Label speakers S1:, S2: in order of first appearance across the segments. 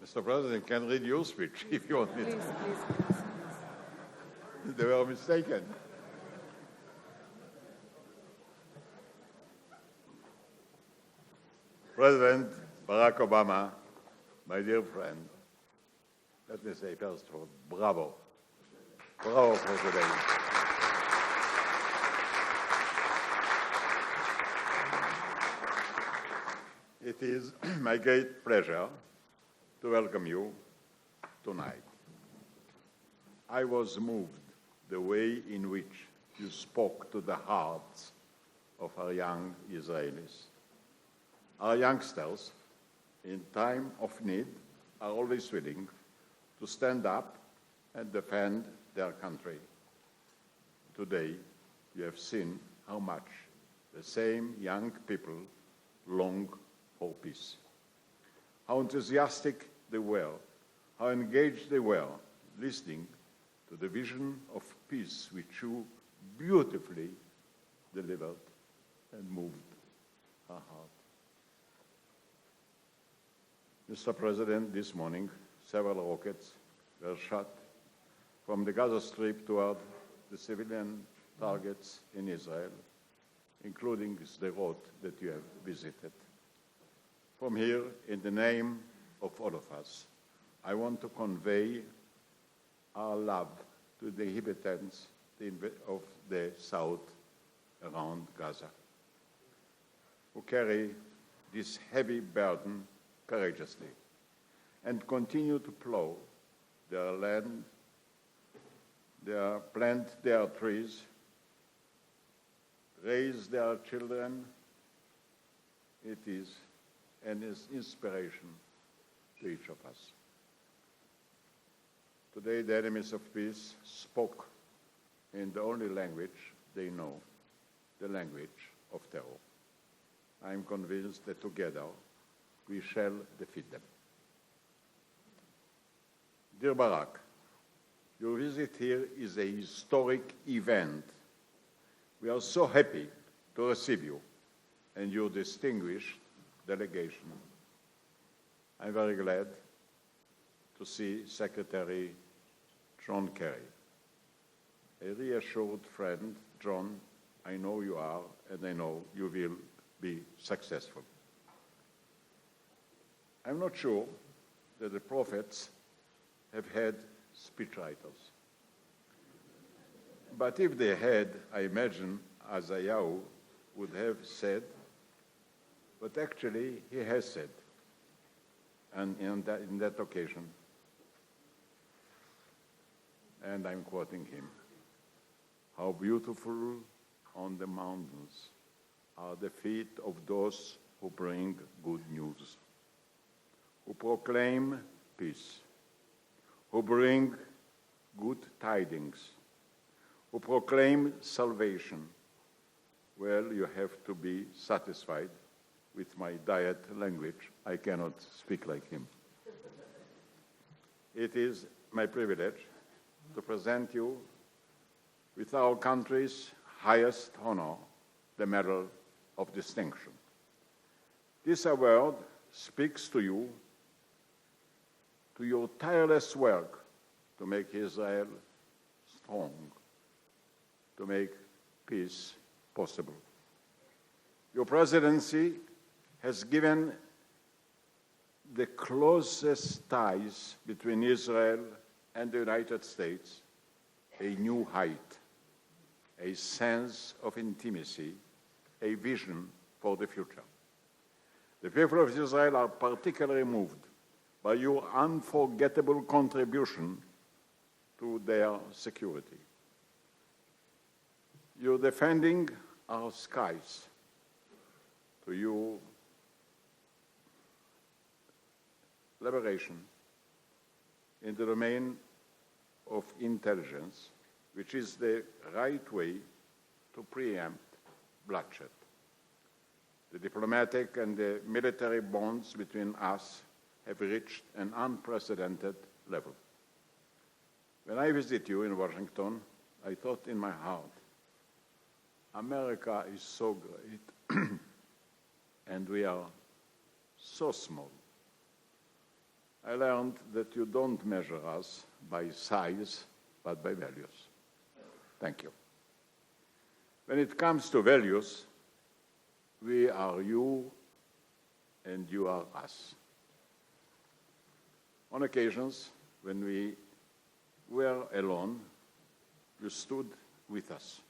S1: Mr. President can read your speech if you want me to.
S2: Please.
S1: They were mistaken. President Barack Obama, my dear friend, let me say first of all, bravo. Bravo for today. It is my great pleasure to welcome you tonight. I was moved the way in which you spoke to the hearts of our young Israelis. Our youngsters, in time of need, are always willing to stand up and defend their country. Today, you have seen how much the same young people long for peace. How enthusiastic they were, how engaged they were, listening to the vision of peace which you beautifully delivered and moved our heart. Mr. President, this morning, several rockets were shot from the Gaza Strip toward the civilian targets in Israel, including the road that you have visited. From here, in the name of all of us, I want to convey our love to the inhabitants of the south around Gaza, who carry this heavy burden courageously and continue to plow their land, plant their trees, raise their children. It is an inspiration to each of us. Today, the enemies of peace spoke in the only language they know, the language of terror. I am convinced that together we shall defeat them. Dear Barak, your visit here is a historic event. We are so happy to receive you and your distinguished delegation. I'm very glad to see Secretary John Kerry. A reassured friend, John, I know you are, and I know you will be successful. I'm not sure that the prophets have had speechwriters. But if they had, I imagine Isaiah would have said what actually he has said, and in that occasion, and I'm quoting him, "How beautiful on the mountains are the feet of those who bring good news, who proclaim peace, who bring good tidings, who proclaim salvation." Well, you have to be satisfied with my diet language. I cannot speak like him. It is my privilege to present you with our country's highest honor, the Medal of Distinction. This award speaks to you, to your tireless work to make Israel strong, to make peace possible. Your presidency has given the closest ties between Israel and the United States a new height, a sense of intimacy, a vision for the future. The people of Israel are particularly moved by your unforgettable contribution to their security. You're defending our skies, to your liberation in the domain of intelligence, which is the right way to preempt bloodshed. The diplomatic and the military bonds between us have reached an unprecedented level. When I visit you in Washington, I thought in my heart, America is so great and we are so small. I learned that you don't measure us by size, but by values. Thank you. When it comes to values, we are you and you are us. On occasions, when we were alone, you stood with us.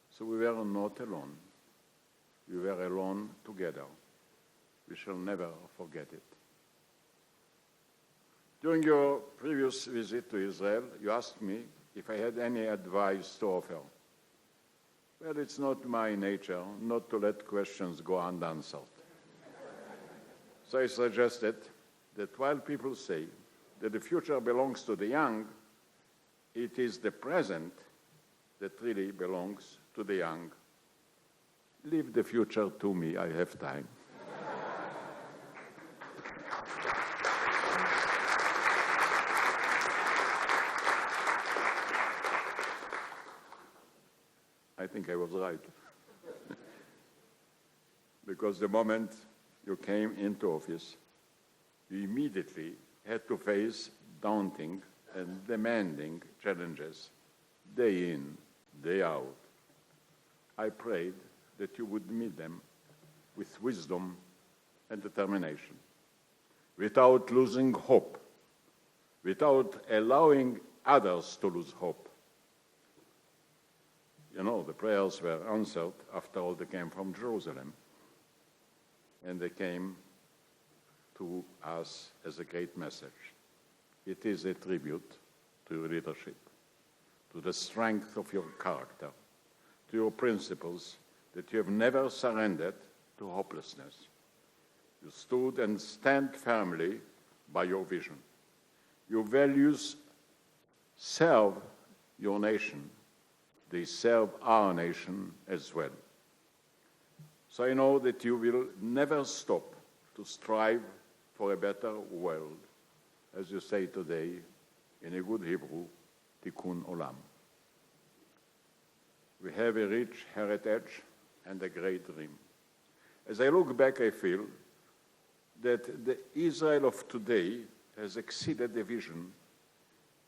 S1: So we were not alone. We were alone together. We shall never forget it. During your previous visit to Israel, you asked me if I had any advice to offer. Well, it's not my nature not to let questions go unanswered. So I suggested that while people say that the future belongs to the young, it is the present that really belongs to the young. Leave the future to me, I have time. I think I was right. Because the moment you came into office, you immediately had to face daunting and demanding challenges, day in, day out. I prayed that you would meet them with wisdom and determination, without losing hope, without allowing others to lose hope. You know, the prayers were answered after all they came from Jerusalem, and they came to us as a great message. It is a tribute to your leadership, to the strength of your character, to your principles, that you have never surrendered to hopelessness. You stood and stand firmly by your vision. Your values serve your nation. They serve our nation as well. So I know that you will never stop to strive for a better world, as you say today in a good Hebrew, Tikkun Olam. We have a rich heritage and a great dream. As I look back, I feel that the Israel of today has exceeded the vision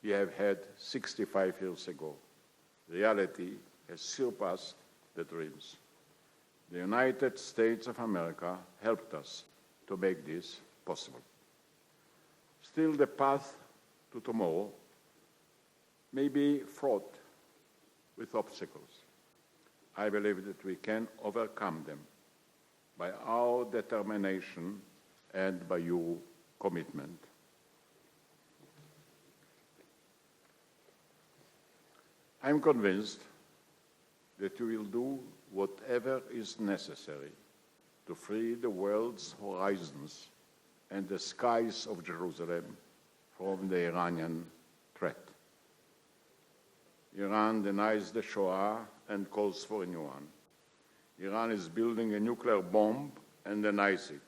S1: we have had 65 years ago. Reality has surpassed the dreams. The United States of America helped us to make this possible. Still, the path to tomorrow may be fraught with obstacles. I believe that we can overcome them by our determination and by your commitment. I'm convinced that you will do whatever is necessary to free the world's horizons and the skies of Jerusalem from the Iranian threat. Iran denies the Shoah and calls for a new one. Iran is building a nuclear bomb and denies it.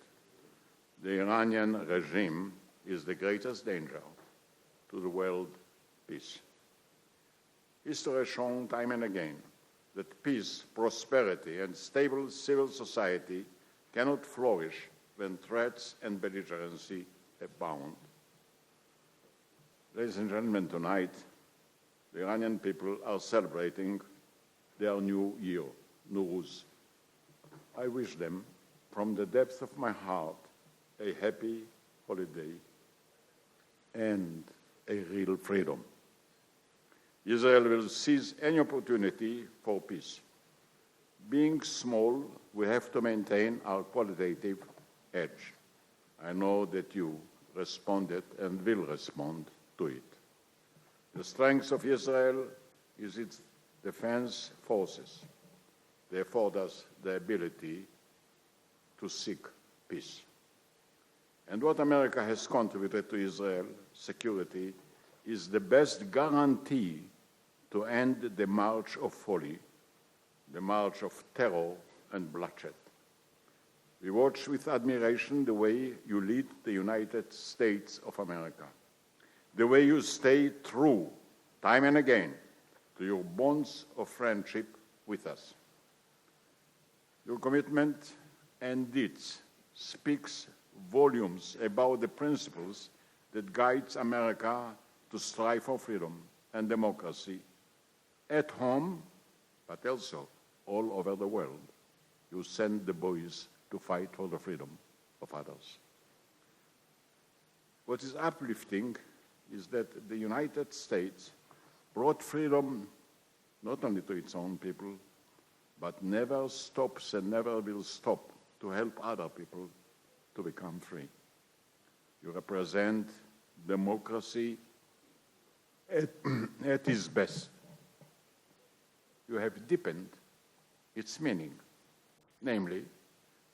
S1: The Iranian regime is the greatest danger to the world peace. History has shown time and again that peace, prosperity, and stable civil society cannot flourish when threats and belligerency abound. Ladies and gentlemen, tonight, the Iranian people are celebrating their new year, Nowruz. I wish them, from the depths of my heart, a happy holiday and a real freedom. Israel will seize any opportunity for peace. Being small, we have to maintain our qualitative edge. I know that you responded and will respond to it. The strength of Israel is its defense forces. They afford us the ability to seek peace. And what America has contributed to Israel's security is the best guarantee to end the march of folly, the march of terror and bloodshed. We watch with admiration the way you lead the United States of America, the way you stay true, time and again, to your bonds of friendship with us. Your commitment and deeds speaks volumes about the principles that guides America to strive for freedom and democracy at home, but also all over the world. You send the boys to fight for the freedom of others. What is uplifting is that the United States brought freedom not only to its own people, but never stops and never will stop to help other people to become free. You represent democracy at its best. You have deepened its meaning, namely,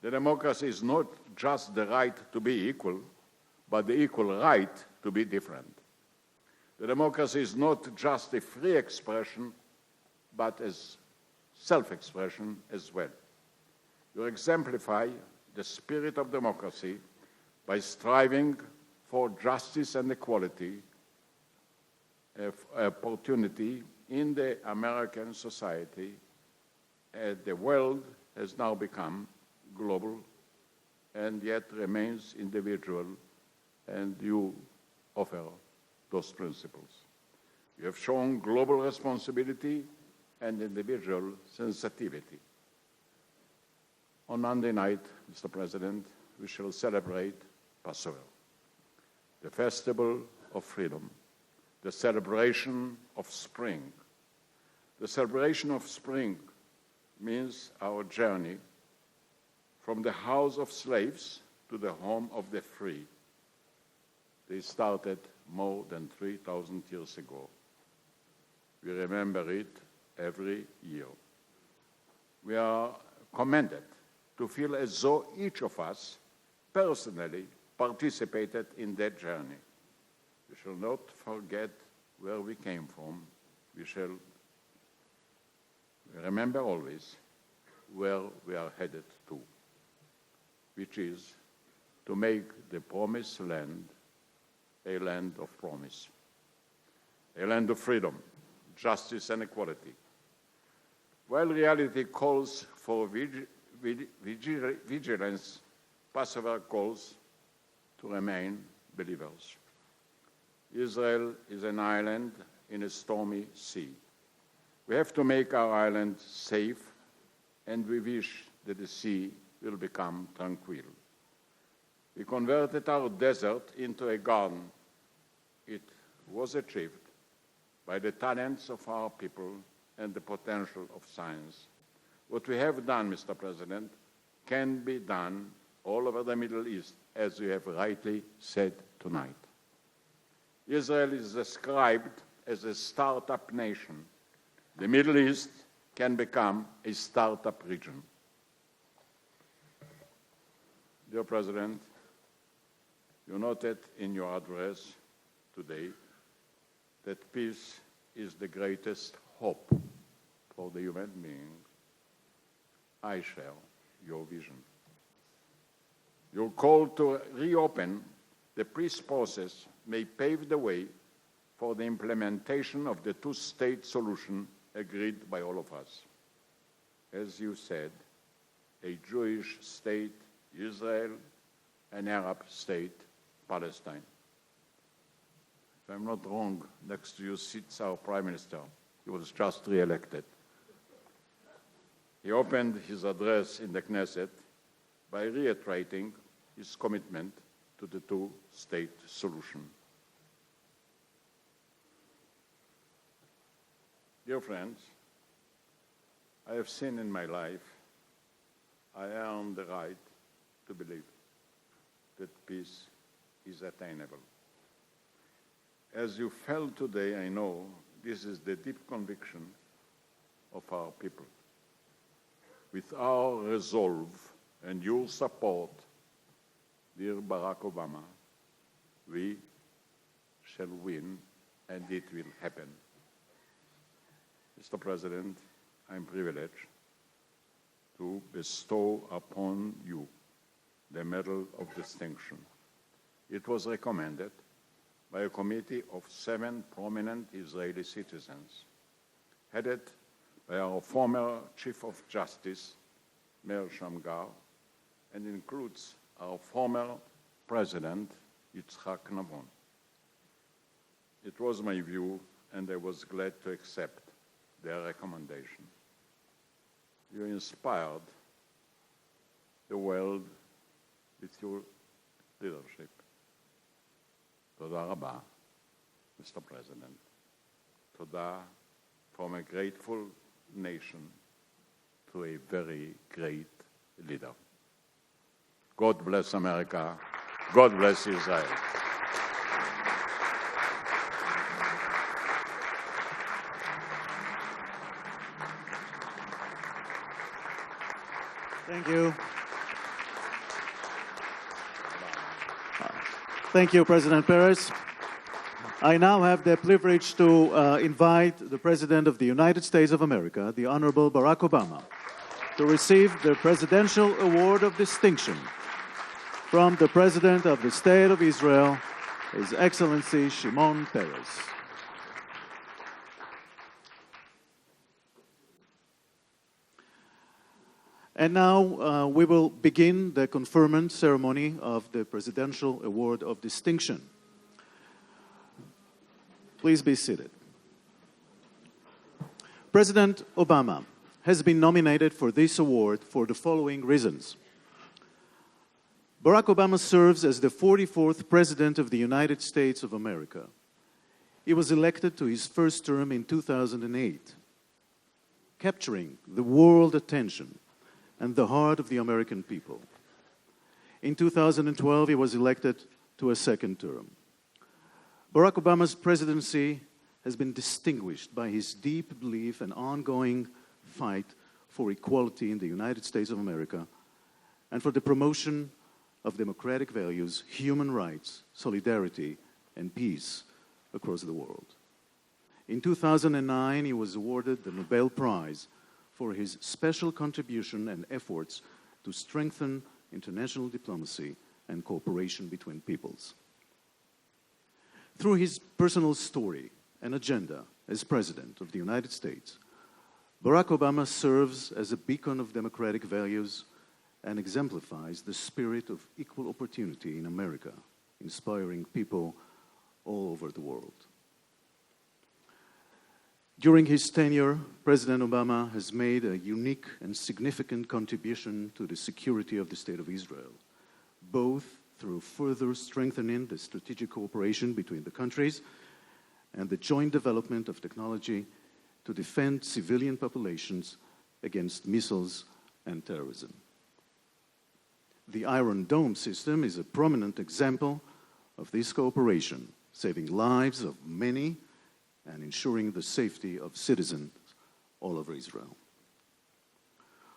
S1: the democracy is not just the right to be equal, but the equal right to be different. The democracy is not just a free expression, but as self-expression as well. You exemplify the spirit of democracy by striving for justice and equality, opportunity in the American society. The world has now become global and yet remains individual, and you offer those principles. You have shown global responsibility and individual sensitivity. On Monday night, Mr. President, we shall celebrate Passover, the festival of freedom, the celebration of spring. The celebration of spring means our journey from the house of slaves to the home of the free. They started more than 3,000 years ago. We remember it every year. We are commended to feel as though each of us personally participated in that journey. We shall not forget where we came from. We shall remember always where we are headed to, which is to make the promised land a land of promise, a land of freedom, justice, and equality. While reality calls for vigilance, Passover calls to remain believers. Israel is an island in a stormy sea. We have to make our island safe, and we wish that the sea will become tranquil. We converted our desert into a garden. It was achieved by the talents of our people and the potential of science. What we have done, Mr. President, can be done all over the Middle East, as you have rightly said tonight. Israel is described as a startup nation. The Middle East can become a startup region. Dear President, you noted in your address today that peace is the greatest hope for the human being. I share your vision. Your call to reopen the peace process may pave the way for the implementation of the two-state solution agreed by all of us. As you said, a Jewish state, Israel, an Arab state, Palestine. If I'm not wrong, next to you sits our Prime Minister. He was just re-elected. He opened his address in the Knesset by reiterating his commitment to the two-state solution. Dear friends, I have seen in my life I earned the right to believe that peace is attainable. As you felt today, I know this is the deep conviction of our people. With our resolve and your support, dear Barack Obama, we shall win, and it will happen. Mr. President, I'm privileged to bestow upon you the Medal of Distinction. It was recommended by a committee of 7 prominent Israeli citizens, headed by our former Chief of Justice, Meir Shamgar, and includes our former President, Yitzhak Navon. It was my view, and I was glad to accept their recommendation. You inspired the world with your leadership. Toda Rabba, Mr. President. Toda from a grateful nation to a very great leader. God bless America. God bless Israel.
S2: Thank you. Thank you, President Peres. I now have the privilege to invite the President of the United States of America, the Honorable Barack Obama, to receive the Presidential Award of Distinction from the President of the State of Israel, His Excellency Shimon Peres. And now we will begin the conferment ceremony of the Presidential Award of Distinction. Please be seated. President Obama has been nominated for this award for the following reasons. Barack Obama serves as the 44th President of the United States of America. He was elected to his first term in 2008, capturing the world attention and the heart of the American people. In 2012, he was elected to a second term. Barack Obama's presidency has been distinguished by his deep belief and ongoing fight for equality in the United States of America and for the promotion of democratic values, human rights, solidarity, and peace across the world. In 2009, he was awarded the Nobel Prize for his special contribution and efforts to strengthen international diplomacy and cooperation between peoples. Through his personal story and agenda as President of the United States, Barack Obama serves as a beacon of democratic values and exemplifies the spirit of equal opportunity in America, inspiring people all over the world. During his tenure, President Obama has made a unique and significant contribution to the security of the State of Israel, both through further strengthening the strategic cooperation between the countries and the joint development of technology to defend civilian populations against missiles and terrorism. The Iron Dome system is a prominent example of this cooperation, saving lives of many and ensuring the safety of citizens all over Israel.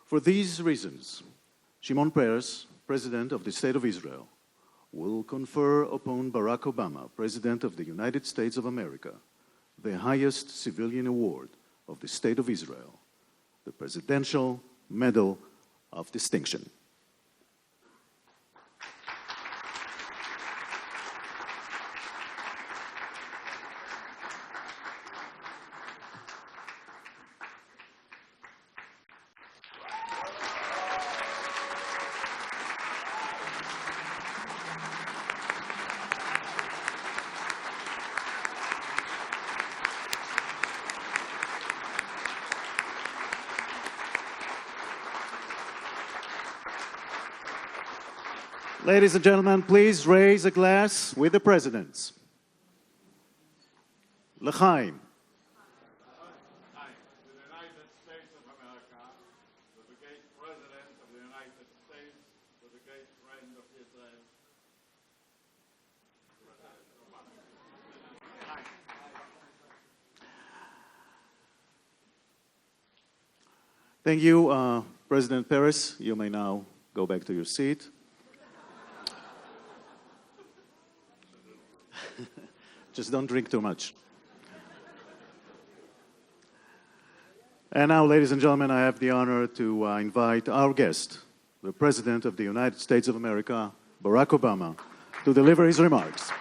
S2: For these reasons, Shimon Peres, President of the State of Israel, will confer upon Barack Obama, President of the United States of America, the highest civilian award of the State of Israel, the Presidential Medal of Distinction. Ladies and gentlemen, please raise a glass with the presidents. L'chaim.
S1: To the United States of America, to the great President of the United States, to the great friend of Israel.
S2: Thank you, President Peres. You may now go back to your seat. Just don't drink too much. And now, ladies and gentlemen, I have the honor to invite our guest, the President of the United States of America, Barack Obama, to deliver his remarks.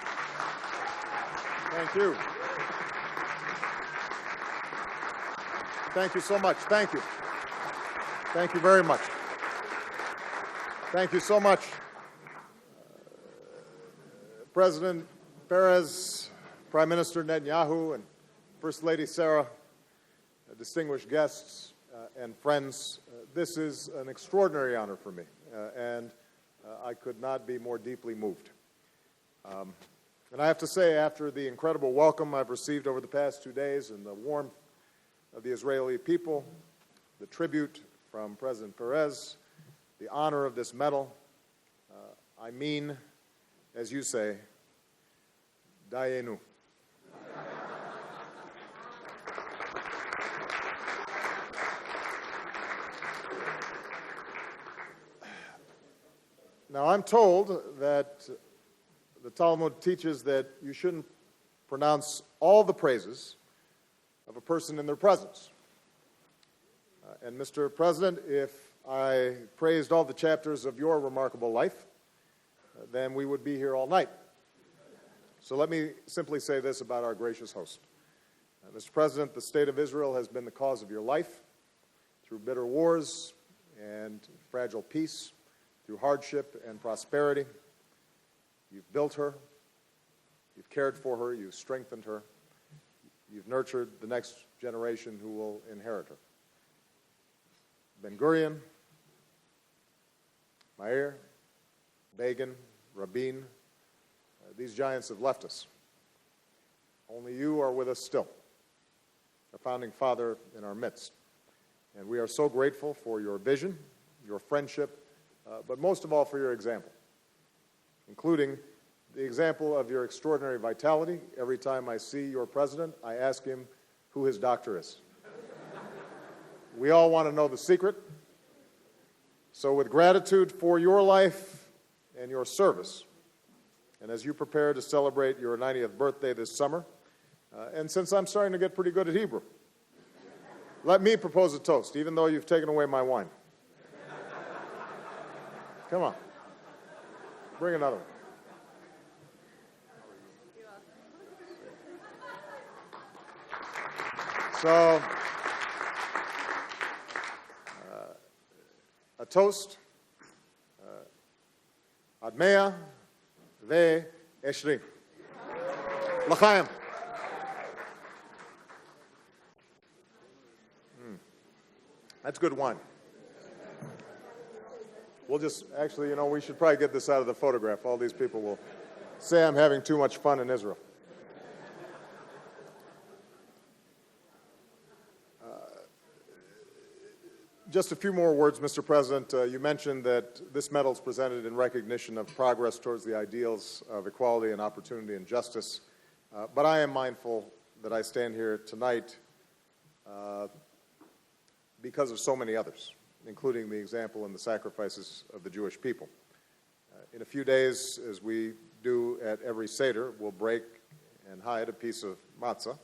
S3: Thank you. Thank you so much. Thank you. Thank you very much. Thank you so much. President Peres, Prime Minister Netanyahu and First Lady Sarah, distinguished guests and friends, this is an extraordinary honor for me, and I could not be more deeply moved. And I have to say, after the incredible welcome I've received over the past 2 days and the warmth of the Israeli people, the tribute from President Peres, the honor of this medal, I mean, as you say, Dayenu. Now, I'm told that the Talmud teaches that you shouldn't pronounce all the praises of a person in their presence. And Mr. President, if I praised all the chapters of your remarkable life, then we would be here all night. So let me simply say this about our gracious host. Mr. President, the state of Israel has been the cause of your life through bitter wars and fragile peace, through hardship and prosperity. You've built her, you've cared for her, you've strengthened her, you've nurtured the next generation who will inherit her. Ben-Gurion, Meir, Begin, Rabin, these giants have left us. Only you are with us still, a founding father in our midst. And we are so grateful for your vision, your friendship, but most of all for your example, including the example of your extraordinary vitality. Every time I see your president, I ask him who his doctor is. We all want to know the secret. So with gratitude for your life and your service, and as you prepare to celebrate your 90th birthday this summer, and since I'm starting to get pretty good at Hebrew, let me propose a toast, even though you've taken away my wine. Come on. Bring another one. So, a toast, Ad Mea Ve'eshri. L'chaim. That's good wine. We'll just, actually, you know, we should probably get this out of the photograph. All these people will say I'm having too much fun in Israel. Just a few more words, Mr. President. You mentioned that this medal is presented in recognition of progress towards the ideals of equality and opportunity and justice. But I am mindful that I stand here tonight because of so many others, including the example and the sacrifices of the Jewish people. In a few days, as we do at every Seder, we'll break and hide a piece of matzah.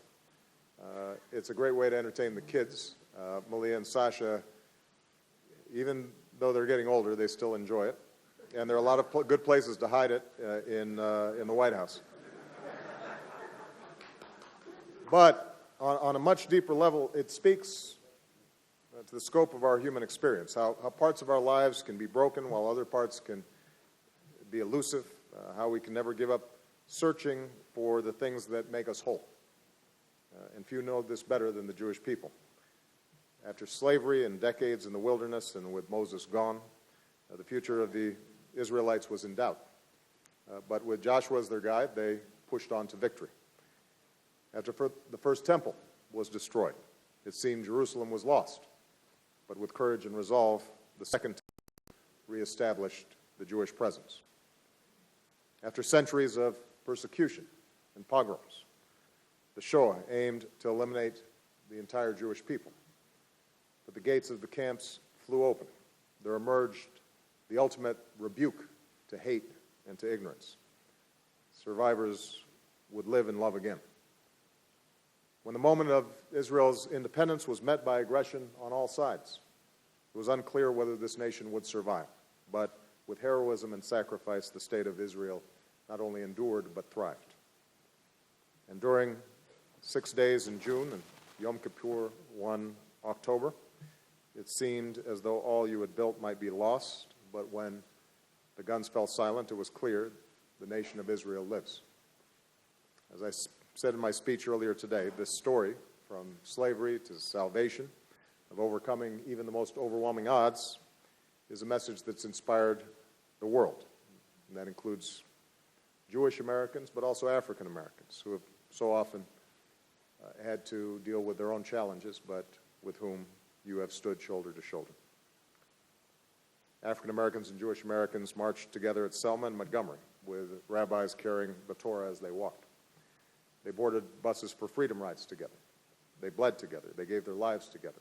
S3: It's a great way to entertain the kids. Malia and Sasha, even though they're getting older, they still enjoy it. And there are a lot of good places to hide it in the White House. But on a much deeper level, it speaks to the scope of our human experience, how parts of our lives can be broken while other parts can be elusive, how we can never give up searching for the things that make us whole. And few know this better than the Jewish people. After slavery and decades in the wilderness and with Moses gone, the future of the Israelites was in doubt. But with Joshua as their guide, they pushed on to victory. After the first temple was destroyed, it seemed Jerusalem was lost. But with courage and resolve, the second temple reestablished the Jewish presence. After centuries of persecution and pogroms, the Shoah aimed to eliminate the entire Jewish people. But the gates of the camps flew open. There emerged the ultimate rebuke to hate and to ignorance. Survivors would live and love again. When the moment of Israel's independence was met by aggression on all sides, it was unclear whether this nation would survive. But with heroism and sacrifice, the state of Israel not only endured, but thrived. And during 6 days in June and Yom Kippur 1 October, it seemed as though all you had built might be lost, but when the guns fell silent, it was clear the nation of Israel lives. As I said in my speech earlier today, this story, from slavery to salvation, of overcoming even the most overwhelming odds, is a message that's inspired the world. And that includes Jewish Americans, but also African Americans, who have so often had to deal with their own challenges, but with whom you have stood shoulder to shoulder. African Americans and Jewish Americans marched together at Selma and Montgomery, with rabbis carrying the Torah as they walked. They boarded buses for freedom rides together. They bled together. They gave their lives together.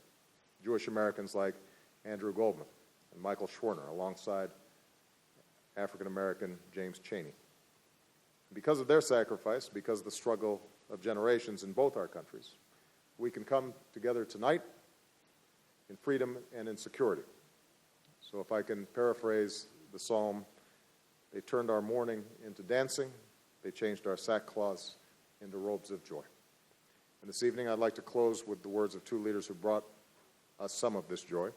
S3: Jewish Americans like Andrew Goldman and Michael Schwerner, alongside African American James Chaney. Because of their sacrifice, because of the struggle of generations in both our countries, we can come together tonight in freedom and in security. So if I can paraphrase the psalm, they turned our mourning into dancing, they changed our sackcloths into robes of joy. And this evening I'd like to close with the words of two leaders who brought us some of this joy.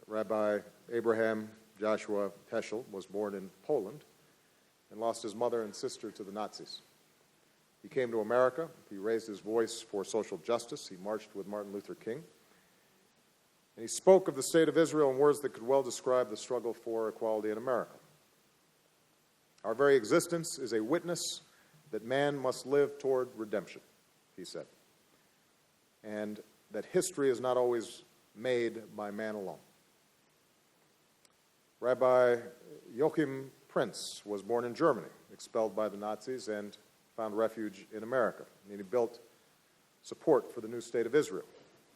S3: Rabbi Abraham Joshua Heschel was born in Poland and lost his mother and sister to the Nazis. He came to America. He raised his voice for social justice. He marched with Martin Luther King. And he spoke of the state of Israel in words that could well describe the struggle for equality in America. Our very existence is a witness that man must live toward redemption, he said, and that history is not always made by man alone. Rabbi Joachim Prinz was born in Germany, expelled by the Nazis, and found refuge in America. And he built support for the new state of Israel.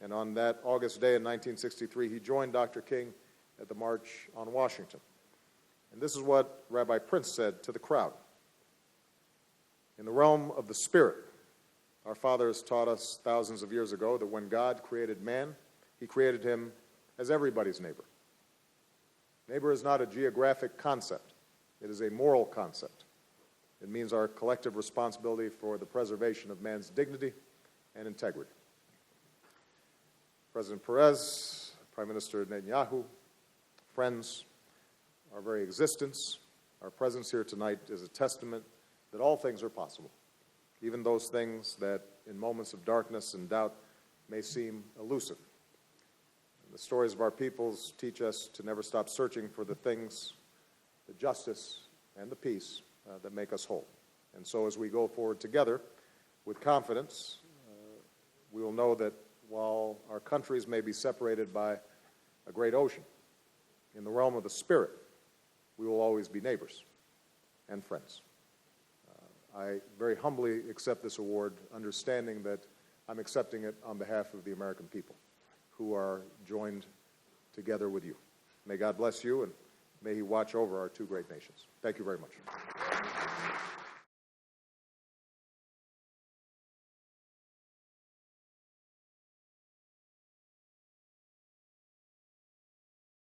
S3: And on that August day in 1963, he joined Dr. King at the March on Washington. And this is what Rabbi Prinz said to the crowd. In the realm of the Spirit, our fathers taught us thousands of years ago that when God created man, he created him as everybody's neighbor. Neighbor is not a geographic concept. It is a moral concept. It means our collective responsibility for the preservation of man's dignity and integrity. President Perez, Prime Minister Netanyahu, friends, our very existence, our presence here tonight is a testament that all things are possible, even those things that in moments of darkness and doubt may seem elusive. And the stories of our peoples teach us to never stop searching for the things, the justice and the peace that make us whole. And so as we go forward together with confidence, we will know that while our countries may be separated by a great ocean, in the realm of the Spirit, we will always be neighbors and friends. I very humbly accept this award, understanding that I'm accepting it on behalf of the American people, who are joined together with you. May God bless you, and may he watch over our two great nations. Thank you very much.